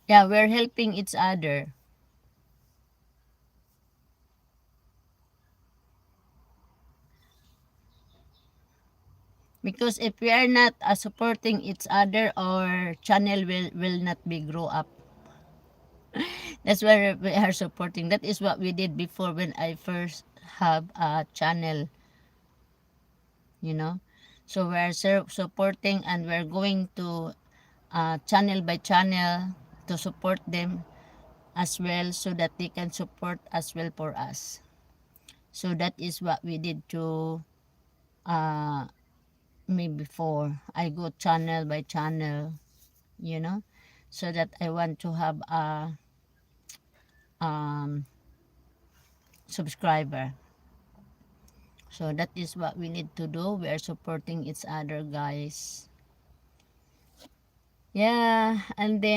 Yeah, we're helping each other. Because if we are not supporting each other, our channel will not be grow up. That's why we are supporting. That is what we did before when I first have a channel, you know. So we're supporting, and we're going to channel by channel to support them as well, so that they can support as well for us. So that is what we did to uh, me before. I go channel by channel, you know, so that I want to have a um, subscriber. So that is what we need to do. We are supporting each other, guys. Yeah, and then